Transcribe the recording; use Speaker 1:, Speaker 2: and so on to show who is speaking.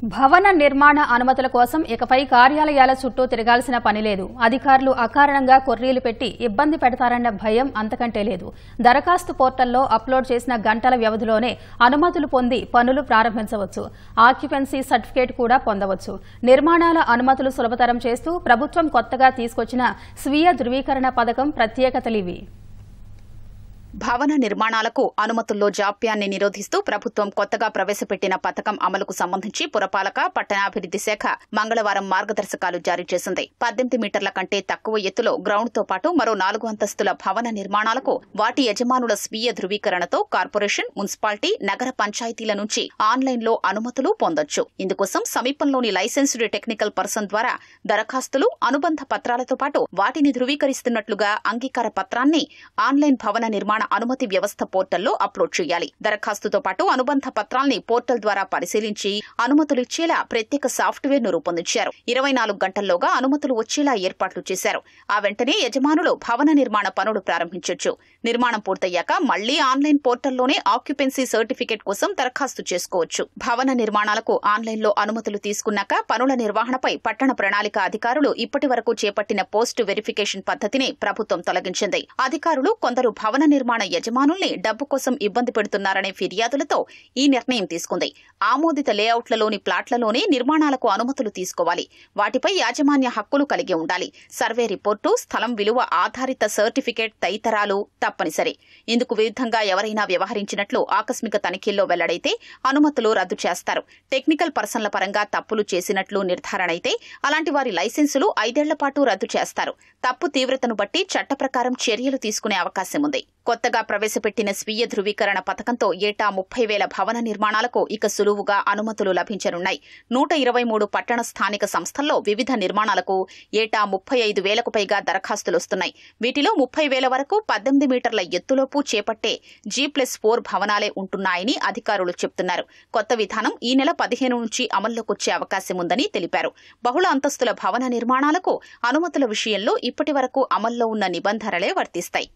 Speaker 1: భవన నిర్మాణ అనుమతుల కోసం ఇకపై కార్యాలయాల చుట్టూ తిరగాల్సిన పని లేదు. అధికారులు అకారణంగా కొర్రీలు పెట్టి ఇబ్బంది పెడతారన్న భయం అంతకంటే లేదు. దరఖాస్తు పోర్టల్లో అప్లోడ్ చేసిన గంటల వ్యవధిలోనే అనుమతులు పొంది పనులు ప్రారంభించవచ్చు. ఆక్యుపెన్సీ సర్టిఫికేట్ కూడా పొందవచ్చు. నిర్మాణాల అనుమతులు సులభతరం చేస్తూ ప్రభుత్వం కొత్తగా తీసుకొచ్చిన స్వీయ ధృవీకరణ పథకం ప్రత్యేకతలివి.
Speaker 2: భవన నిర్మాణాలకు అనుమతుల్లో జాప్యాన్ని నిరోధిస్తూ ప్రభుత్వం కొత్తగా ప్రవేశపెట్టిన పథకం అమలుకు సంబంధించి పురపాలక పట్టణాభివృద్ది శాఖ మంగళవారం మార్గదర్శకాలు జారీ చేసింది. 18 మీటర్ల కంటే తక్కువ ఎత్తులో గ్రౌండ్తో పాటు మరో 4 అంతస్తుల భవన నిర్మాణాలకు వాటి యజమానుల స్వీయ ధృవీకరణతో కార్పొరేషన్, మున్సిపాలిటీ, నగర పంచాయతీల నుంచి ఆన్లైన్లో అనుమతులు పొందొచ్చు. ఇందుకోసం సమీపంలోని లైసెన్స్డ్ టెక్నికల్ పర్సన్ ద్వారా దరఖాస్తులు, అనుబంధ పత్రాలతో పాటు వాటిని ధృవీకరిస్తున్నట్లుగా అంగీకార పత్రాన్ని ఆన్లైన్ భవన నిర్మాణ అనుమతి వ్యవస్థ పోర్టల్లో అప్లోడ్ చేయాలి. దరఖాస్తుతో పాటు అనుబంధ పత్రాల్ని పోర్టల్ ద్వారా పరిశీలించి అనుమతులు ఇచ్చేలా ప్రత్యేక సాఫ్ట్వేర్ ను రూపొందించారు. 24 గంటల్లోగా అనుమతులు వచ్చేలా ఏర్పాట్లు చేశారు. ఆ వెంటనే యజమానులు భవన నిర్మాణ పనులు ప్రారంభించొచ్చు. నిర్మాణం పూర్తయ్యాక మళ్లీ ఆన్లైన్ పోర్టల్లోనే ఆక్యుపెన్సీ సర్టిఫికేట్ కోసం దరఖాస్తు చేసుకోవచ్చు. భవన నిర్మాణాలకు ఆన్లైన్లో అనుమతులు తీసుకున్నాక పనుల నిర్వహణపై పట్టణ ప్రణాళిక అధికారులు ఇప్పటి వరకు చేపట్టిన పోస్ట్ వెరిఫికేషన్ పద్ధతిని ప్రభుత్వం తొలగించింది. అధికారులు కొందరు భవన నిర్మాణ యజమానుల్ని డబ్బు కోసం ఇబ్బంది పెడుతున్నారనే ఫిర్యాదులతో ఈ నిర్ణయం తీసుకుంది. ఆమోదిత లేఅవుట్లలోని ప్లాట్లలోనే నిర్మాణాలకు అనుమతులు తీసుకోవాలి. వాటిపై యాజమాన్య హక్కులు కలిగి ఉండాలి. సర్వే రిపోర్టు, స్థలం విలువ ఆధారిత సర్టిఫికేట్ తదితరాలు తప్పనిసరి. ఇందుకు విరుద్ధంగా ఎవరైనా వ్యవహరించినట్లు ఆకస్మిక తనిఖీల్లో వెల్లడైతే అనుమతులు రద్దు చేస్తారు. టెక్నికల్ పర్సన్ల పరంగా తప్పులు చేసినట్లు నిర్ధారణ అయితే అలాంటి వారి లైసెన్సులు 5 ఏళ్ల పాటు రద్దు చేస్తారు. తప్పు తీవ్రతను బట్టి చట్ట ప్రకారం చర్యలు తీసుకునే అవకాశం ఉంది. కొత్తగా ప్రవేశపెట్టిన స్వీయ ధృవీకరణ పథకంతో ఏటా 30,000 భవన నిర్మాణాలకు ఇక సులువుగా అనుమతులు లభించనున్నాయి. 123 పట్టణ స్థానిక సంస్థల్లో వివిధ నిర్మాణాలకు ఏటా 35,000కు పైగా దరఖాస్తులొస్తున్నాయి. వీటిలో 30,000 వరకు 18 మీటర్ల ఎత్తులోపు చేపట్టే G+4 భవనాలే ఉంటున్నాయని అధికారులు చెబుతున్నారు. కొత్త విధానం ఈ నెల 15 నుంచి అమల్లోకొచ్చే అవకాశం ఉందని తెలిపారు. బహుళ అంతస్తుల భవన నిర్మాణాలకు అనుమతుల విషయంలో ఇప్పటి వరకు అమల్లో ఉన్న నిబంధనలే వర్తిస్తాయి.